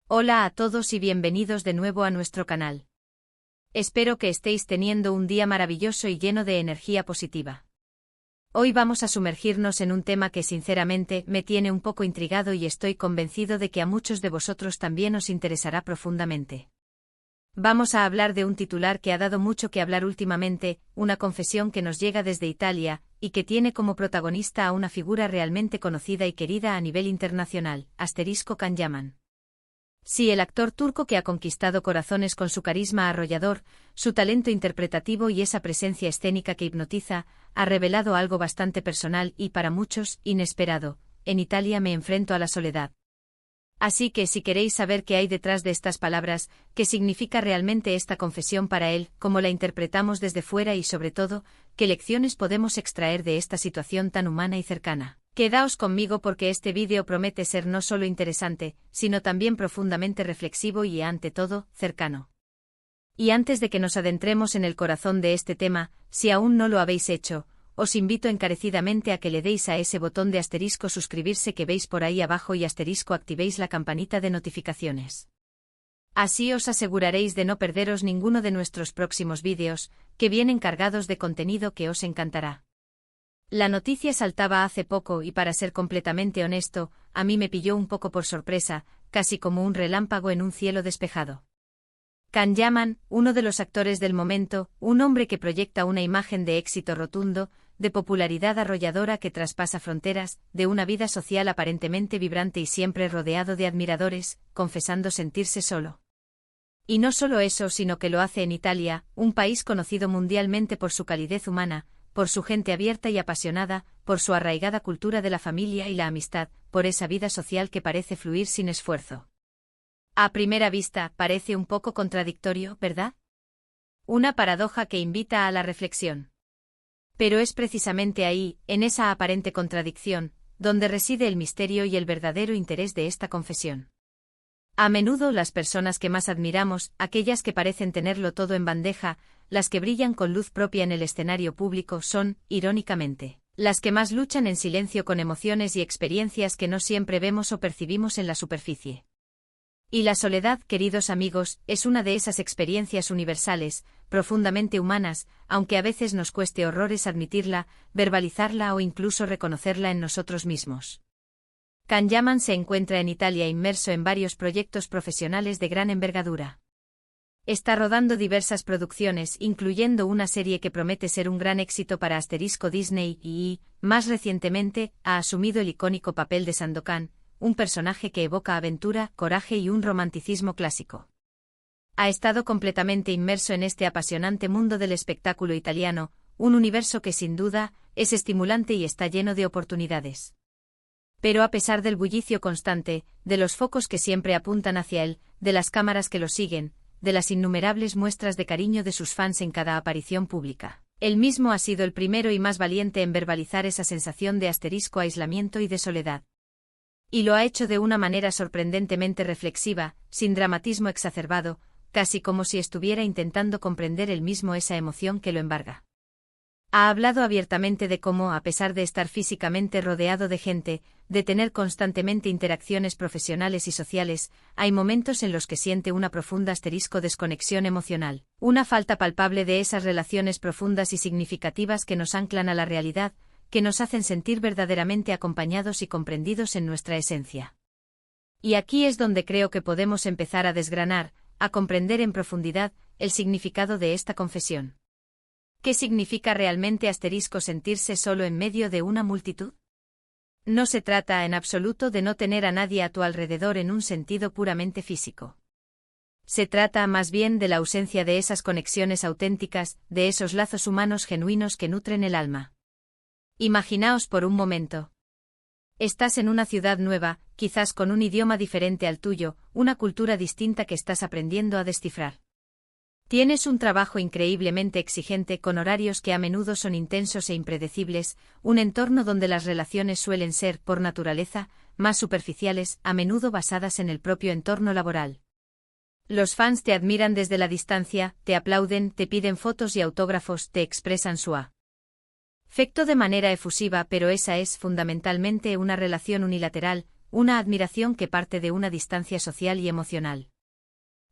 Hola a todos y bienvenidos de nuevo a nuestro canal. Espero que estéis teniendo un día maravilloso y lleno de energía positiva. Hoy vamos a sumergirnos en un tema que sinceramente me tiene un poco intrigado y estoy convencido de que a muchos de vosotros también os interesará profundamente. Vamos a hablar de un titular que ha dado mucho que hablar últimamente, una confesión que nos llega desde Italia, y que tiene como protagonista a una figura realmente conocida y querida a nivel internacional, Can Yaman. Sí, el actor turco que ha conquistado corazones con su carisma arrollador, su talento interpretativo y esa presencia escénica que hipnotiza, ha revelado algo bastante personal y, para muchos, inesperado: en Italia me enfrento a la soledad. Así que si queréis saber qué hay detrás de estas palabras, qué significa realmente esta confesión para él, cómo la interpretamos desde fuera y sobre todo, qué lecciones podemos extraer de esta situación tan humana y cercana. Quedaos conmigo porque este vídeo promete ser no solo interesante, sino también profundamente reflexivo y, ante todo, cercano. Y antes de que nos adentremos en el corazón de este tema, si aún no lo habéis hecho, os invito encarecidamente a que le deis a ese botón de asterisco suscribirse que veis por ahí abajo y activéis la campanita de notificaciones. Así os aseguraréis de no perderos ninguno de nuestros próximos vídeos, que vienen cargados de contenido que os encantará. La noticia saltaba hace poco y, para ser completamente honesto, a mí me pilló un poco por sorpresa, casi como un relámpago en un cielo despejado. Can Yaman, uno de los actores del momento, un hombre que proyecta una imagen de éxito rotundo, de popularidad arrolladora que traspasa fronteras, de una vida social aparentemente vibrante y siempre rodeado de admiradores, confesando sentirse solo. Y no solo eso, sino que lo hace en Italia, un país conocido mundialmente por su calidez humana, por su gente abierta y apasionada, por su arraigada cultura de la familia y la amistad, por esa vida social que parece fluir sin esfuerzo. A primera vista, parece un poco contradictorio, ¿verdad? Una paradoja que invita a la reflexión. Pero es precisamente ahí, en esa aparente contradicción, donde reside el misterio y el verdadero interés de esta confesión. A menudo las personas que más admiramos, aquellas que parecen tenerlo todo en bandeja, las que brillan con luz propia en el escenario público son, irónicamente, las que más luchan en silencio con emociones y experiencias que no siempre vemos o percibimos en la superficie. Y la soledad, queridos amigos, es una de esas experiencias universales, profundamente humanas, aunque a veces nos cueste horrores admitirla, verbalizarla o incluso reconocerla en nosotros mismos. Can Yaman se encuentra en Italia inmerso en varios proyectos profesionales de gran envergadura. Está rodando diversas producciones, incluyendo una serie que promete ser un gran éxito para Disney y, más recientemente, ha asumido el icónico papel de Sandokan, un personaje que evoca aventura, coraje y un romanticismo clásico. Ha estado completamente inmerso en este apasionante mundo del espectáculo italiano, un universo que sin duda es estimulante y está lleno de oportunidades. Pero a pesar del bullicio constante, de los focos que siempre apuntan hacia él, de las cámaras que lo siguen, de las innumerables muestras de cariño de sus fans en cada aparición pública, él mismo ha sido el primero y más valiente en verbalizar esa sensación de aislamiento y de soledad. Y lo ha hecho de una manera sorprendentemente reflexiva, sin dramatismo exacerbado, casi como si estuviera intentando comprender él mismo esa emoción que lo embarga. Ha hablado abiertamente de cómo, a pesar de estar físicamente rodeado de gente, de tener constantemente interacciones profesionales y sociales, hay momentos en los que siente una profunda desconexión emocional, una falta palpable de esas relaciones profundas y significativas que nos anclan a la realidad, que nos hacen sentir verdaderamente acompañados y comprendidos en nuestra esencia. Y aquí es donde creo que podemos empezar a desgranar, a comprender en profundidad, el significado de esta confesión. ¿Qué significa realmente sentirse solo en medio de una multitud? No se trata en absoluto de no tener a nadie a tu alrededor en un sentido puramente físico. Se trata más bien de la ausencia de esas conexiones auténticas, de esos lazos humanos genuinos que nutren el alma. Imaginaos por un momento. Estás en una ciudad nueva, quizás con un idioma diferente al tuyo, una cultura distinta que estás aprendiendo a descifrar. Tienes un trabajo increíblemente exigente con horarios que a menudo son intensos e impredecibles, un entorno donde las relaciones suelen ser, por naturaleza, más superficiales, a menudo basadas en el propio entorno laboral. Los fans te admiran desde la distancia, te aplauden, te piden fotos y autógrafos, te expresan su afecto de manera efusiva, pero esa es fundamentalmente una relación unilateral, una admiración que parte de una distancia social y emocional.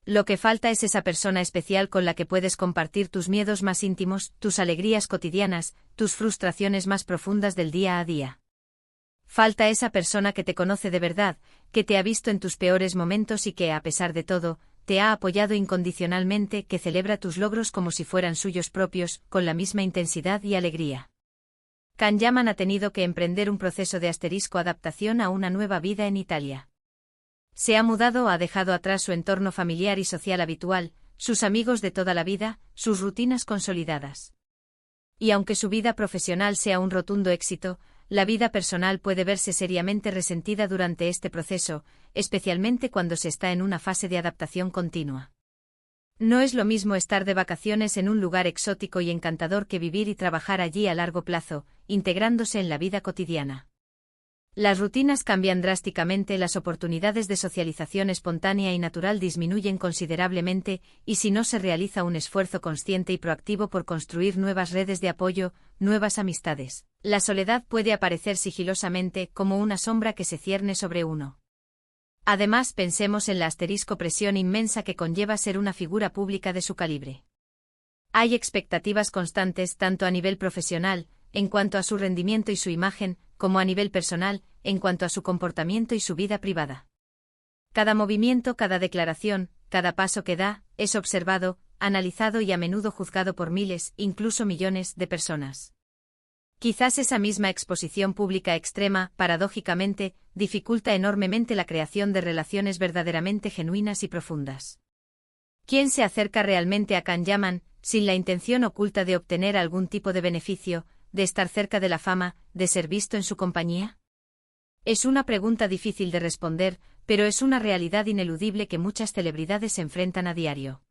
Lo que falta es esa persona especial con la que puedes compartir tus miedos más íntimos, tus alegrías cotidianas, tus frustraciones más profundas del día a día. Falta esa persona que te conoce de verdad, que te ha visto en tus peores momentos y que, a pesar de todo, te ha apoyado incondicionalmente, que celebra tus logros como si fueran suyos propios, con la misma intensidad y alegría. Can Yaman ha tenido que emprender un proceso de adaptación a una nueva vida en Italia. Se ha mudado o ha dejado atrás su entorno familiar y social habitual, sus amigos de toda la vida, sus rutinas consolidadas. Y aunque su vida profesional sea un rotundo éxito, la vida personal puede verse seriamente resentida durante este proceso, especialmente cuando se está en una fase de adaptación continua. No es lo mismo estar de vacaciones en un lugar exótico y encantador que vivir y trabajar allí a largo plazo, integrándose en la vida cotidiana. Las rutinas cambian drásticamente, las oportunidades de socialización espontánea y natural disminuyen considerablemente, y si no se realiza un esfuerzo consciente y proactivo por construir nuevas redes de apoyo, nuevas amistades, la soledad puede aparecer sigilosamente como una sombra que se cierne sobre uno. Además, pensemos en la presión inmensa que conlleva ser una figura pública de su calibre. Hay expectativas constantes tanto a nivel profesional, en cuanto a su rendimiento y su imagen, como a nivel personal, en cuanto a su comportamiento y su vida privada. Cada movimiento, cada declaración, cada paso que da, es observado, analizado y a menudo juzgado por miles, incluso millones, de personas. Quizás esa misma exposición pública extrema, paradójicamente, dificulta enormemente la creación de relaciones verdaderamente genuinas y profundas. ¿Quién se acerca realmente a Can Yaman, sin la intención oculta de obtener algún tipo de beneficio, de estar cerca de la fama, de ser visto en su compañía? Es una pregunta difícil de responder, pero es una realidad ineludible que muchas celebridades enfrentan a diario.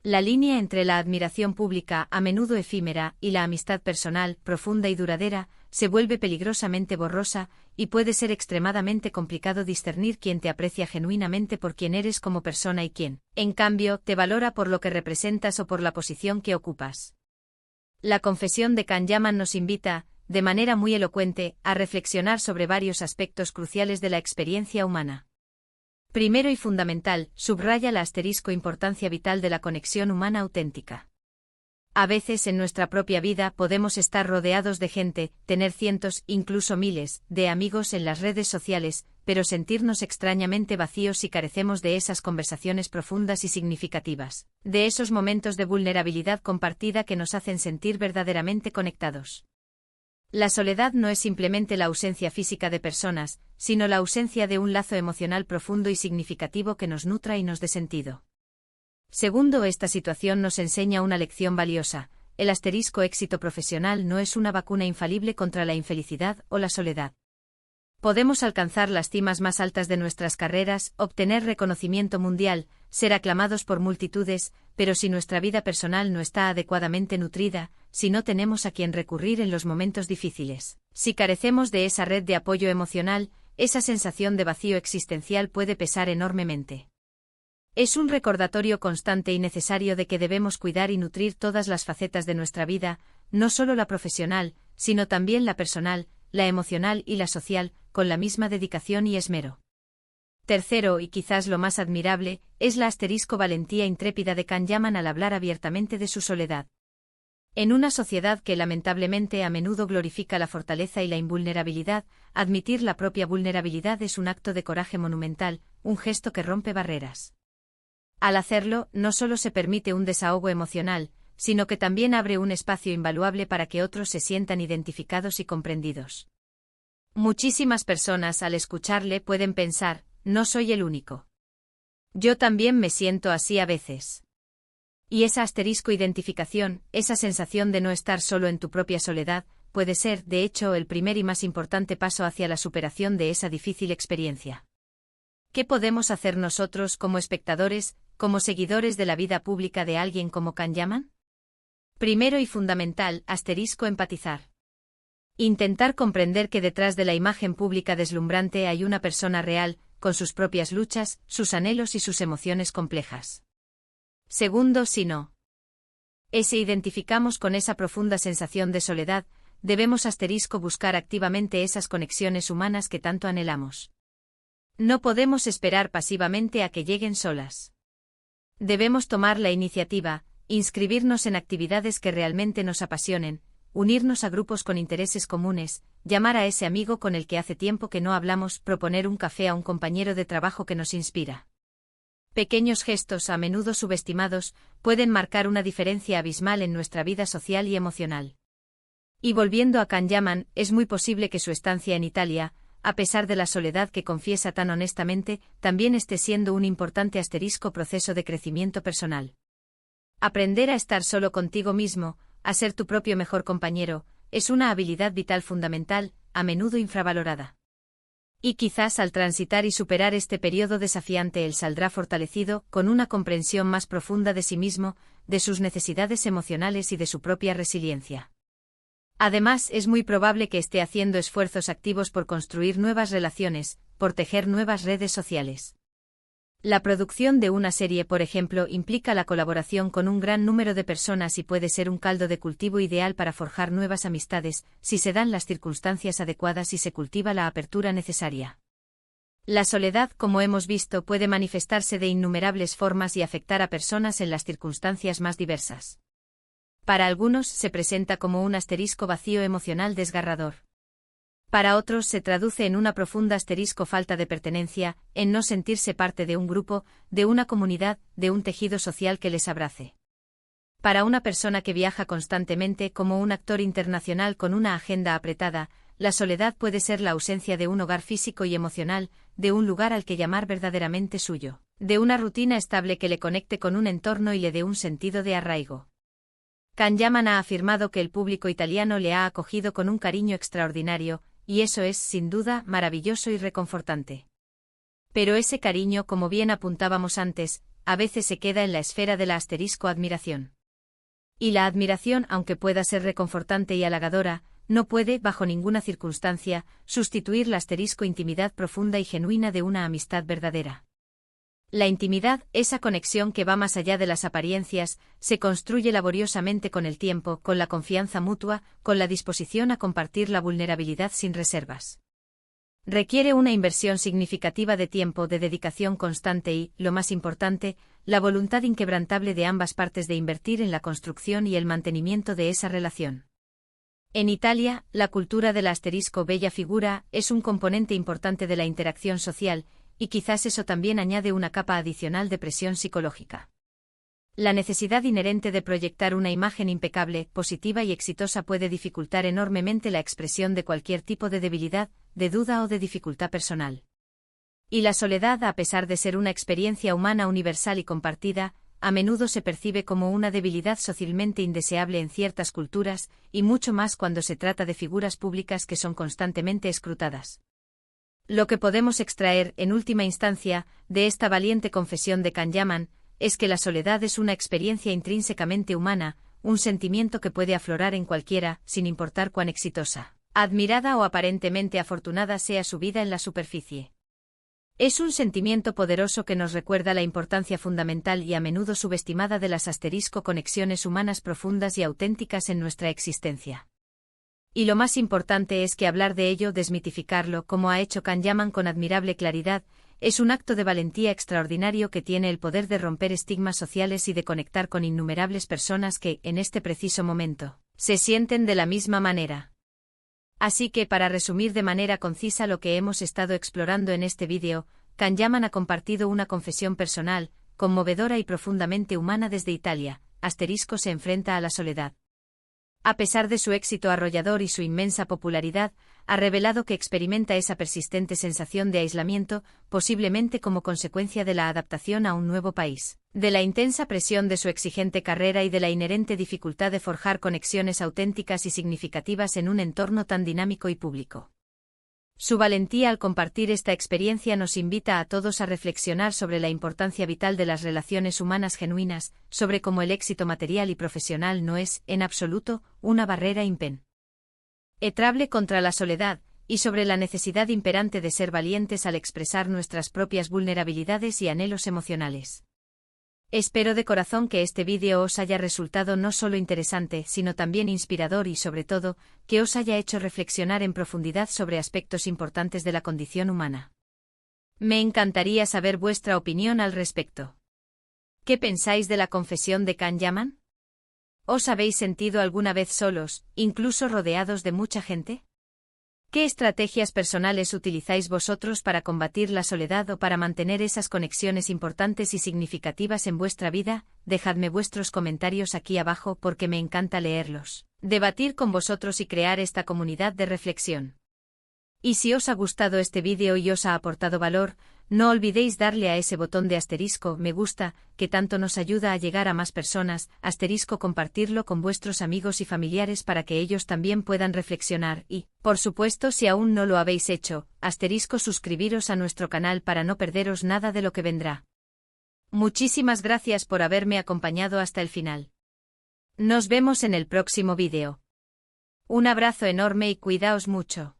La línea entre la admiración pública, a menudo efímera, y la amistad personal, profunda y duradera, se vuelve peligrosamente borrosa, y puede ser extremadamente complicado discernir quién te aprecia genuinamente por quién eres como persona y quién, en cambio, te valora por lo que representas o por la posición que ocupas. La confesión de Can Yaman nos invita, de manera muy elocuente, a reflexionar sobre varios aspectos cruciales de la experiencia humana. Primero y fundamental, subraya la importancia vital de la conexión humana auténtica. A veces en nuestra propia vida podemos estar rodeados de gente, tener cientos, incluso miles, de amigos en las redes sociales, pero sentirnos extrañamente vacíos si carecemos de esas conversaciones profundas y significativas, de esos momentos de vulnerabilidad compartida que nos hacen sentir verdaderamente conectados. La soledad no es simplemente la ausencia física de personas, sino la ausencia de un lazo emocional profundo y significativo que nos nutra y nos dé sentido. Segundo, esta situación nos enseña una lección valiosa: el éxito profesional no es una vacuna infalible contra la infelicidad o la soledad. Podemos alcanzar las cimas más altas de nuestras carreras, obtener reconocimiento mundial, ser aclamados por multitudes, pero si nuestra vida personal no está adecuadamente nutrida, si no tenemos a quien recurrir en los momentos difíciles, si carecemos de esa red de apoyo emocional, esa sensación de vacío existencial puede pesar enormemente. Es un recordatorio constante y necesario de que debemos cuidar y nutrir todas las facetas de nuestra vida, no solo la profesional, sino también la personal, la emocional y la social, con la misma dedicación y esmero. Tercero, y quizás lo más admirable, es la valentía intrépida de Can Yaman al hablar abiertamente de su soledad. En una sociedad que lamentablemente a menudo glorifica la fortaleza y la invulnerabilidad, admitir la propia vulnerabilidad es un acto de coraje monumental, un gesto que rompe barreras. Al hacerlo, no solo se permite un desahogo emocional, sino que también abre un espacio invaluable para que otros se sientan identificados y comprendidos. Muchísimas personas al escucharle pueden pensar: no soy el único. Yo también me siento así a veces. Y esa identificación, esa sensación de no estar solo en tu propia soledad, puede ser, de hecho, el primer y más importante paso hacia la superación de esa difícil experiencia. ¿Qué podemos hacer nosotros como espectadores, como seguidores de la vida pública de alguien como Can Yaman? Primero y fundamental, empatizar. Intentar comprender que detrás de la imagen pública deslumbrante hay una persona real, con sus propias luchas, sus anhelos y sus emociones complejas. Segundo, si no identificamos con esa profunda sensación de soledad, debemos buscar activamente esas conexiones humanas que tanto anhelamos. No podemos esperar pasivamente a que lleguen solas. Debemos tomar la iniciativa, inscribirnos en actividades que realmente nos apasionen, unirnos a grupos con intereses comunes, llamar a ese amigo con el que hace tiempo que no hablamos, proponer un café a un compañero de trabajo que nos inspira. Pequeños gestos, a menudo subestimados, pueden marcar una diferencia abismal en nuestra vida social y emocional. Y volviendo a Can Yaman, es muy posible que su estancia en Italia, a pesar de la soledad que confiesa tan honestamente, también esté siendo un importante proceso de crecimiento personal. Aprender a estar solo contigo mismo, a ser tu propio mejor compañero, es una habilidad vital fundamental, a menudo infravalorada. Y quizás al transitar y superar este periodo desafiante él saldrá fortalecido, con una comprensión más profunda de sí mismo, de sus necesidades emocionales y de su propia resiliencia. Además, es muy probable que esté haciendo esfuerzos activos por construir nuevas relaciones, por tejer nuevas redes sociales. La producción de una serie, por ejemplo, implica la colaboración con un gran número de personas y puede ser un caldo de cultivo ideal para forjar nuevas amistades, si se dan las circunstancias adecuadas y se cultiva la apertura necesaria. La soledad, como hemos visto, puede manifestarse de innumerables formas y afectar a personas en las circunstancias más diversas. Para algunos se presenta como un vacío emocional desgarrador. Para otros se traduce en una profunda falta de pertenencia, en no sentirse parte de un grupo, de una comunidad, de un tejido social que les abrace. Para una persona que viaja constantemente como un actor internacional con una agenda apretada, la soledad puede ser la ausencia de un hogar físico y emocional, de un lugar al que llamar verdaderamente suyo, de una rutina estable que le conecte con un entorno y le dé un sentido de arraigo. Can Yaman ha afirmado que el público italiano le ha acogido con un cariño extraordinario, y eso es, sin duda, maravilloso y reconfortante. Pero ese cariño, como bien apuntábamos antes, a veces se queda en la esfera de la admiración. Y la admiración, aunque pueda ser reconfortante y halagadora, no puede, bajo ninguna circunstancia, sustituir la intimidad profunda y genuina de una amistad verdadera. La intimidad, esa conexión que va más allá de las apariencias, se construye laboriosamente con el tiempo, con la confianza mutua, con la disposición a compartir la vulnerabilidad sin reservas. Requiere una inversión significativa de tiempo, de dedicación constante y, lo más importante, la voluntad inquebrantable de ambas partes de invertir en la construcción y el mantenimiento de esa relación. En Italia, la cultura de la bella figura es un componente importante de la interacción social, y quizás eso también añade una capa adicional de presión psicológica. La necesidad inherente de proyectar una imagen impecable, positiva y exitosa puede dificultar enormemente la expresión de cualquier tipo de debilidad, de duda o de dificultad personal. Y la soledad, a pesar de ser una experiencia humana universal y compartida, a menudo se percibe como una debilidad socialmente indeseable en ciertas culturas, y mucho más cuando se trata de figuras públicas que son constantemente escrutadas. Lo que podemos extraer, en última instancia, de esta valiente confesión de Can Yaman, es que la soledad es una experiencia intrínsecamente humana, un sentimiento que puede aflorar en cualquiera, sin importar cuán exitosa, admirada o aparentemente afortunada sea su vida en la superficie. Es un sentimiento poderoso que nos recuerda la importancia fundamental y a menudo subestimada de las conexiones humanas profundas y auténticas en nuestra existencia. Y lo más importante es que hablar de ello, desmitificarlo, como ha hecho Can Yaman con admirable claridad, es un acto de valentía extraordinario que tiene el poder de romper estigmas sociales y de conectar con innumerables personas que, en este preciso momento, se sienten de la misma manera. Así que, para resumir de manera concisa lo que hemos estado explorando en este vídeo, Can Yaman ha compartido una confesión personal, conmovedora y profundamente humana desde Italia. Se enfrenta a la soledad. A pesar de su éxito arrollador y su inmensa popularidad, ha revelado que experimenta esa persistente sensación de aislamiento, posiblemente como consecuencia de la adaptación a un nuevo país, de la intensa presión de su exigente carrera y de la inherente dificultad de forjar conexiones auténticas y significativas en un entorno tan dinámico y público. Su valentía al compartir esta experiencia nos invita a todos a reflexionar sobre la importancia vital de las relaciones humanas genuinas, sobre cómo el éxito material y profesional no es, en absoluto, una barrera impenetrable contra la soledad, y sobre la necesidad imperante de ser valientes al expresar nuestras propias vulnerabilidades y anhelos emocionales. Espero de corazón que este vídeo os haya resultado no solo interesante, sino también inspirador y, sobre todo, que os haya hecho reflexionar en profundidad sobre aspectos importantes de la condición humana. Me encantaría saber vuestra opinión al respecto. ¿Qué pensáis de la confesión de Can Yaman? ¿Os habéis sentido alguna vez solos, incluso rodeados de mucha gente? ¿Qué estrategias personales utilizáis vosotros para combatir la soledad o para mantener esas conexiones importantes y significativas en vuestra vida? Dejadme vuestros comentarios aquí abajo porque me encanta leerlos, debatir con vosotros y crear esta comunidad de reflexión. Y si os ha gustado este vídeo y os ha aportado valor, no olvidéis darle a ese botón de asterisco me gusta, que tanto nos ayuda a llegar a más personas, asterisco compartirlo con vuestros amigos y familiares para que ellos también puedan reflexionar y, por supuesto si aún no lo habéis hecho, asterisco suscribiros a nuestro canal para no perderos nada de lo que vendrá. Muchísimas gracias por haberme acompañado hasta el final. Nos vemos en el próximo vídeo. Un abrazo enorme y cuidaos mucho.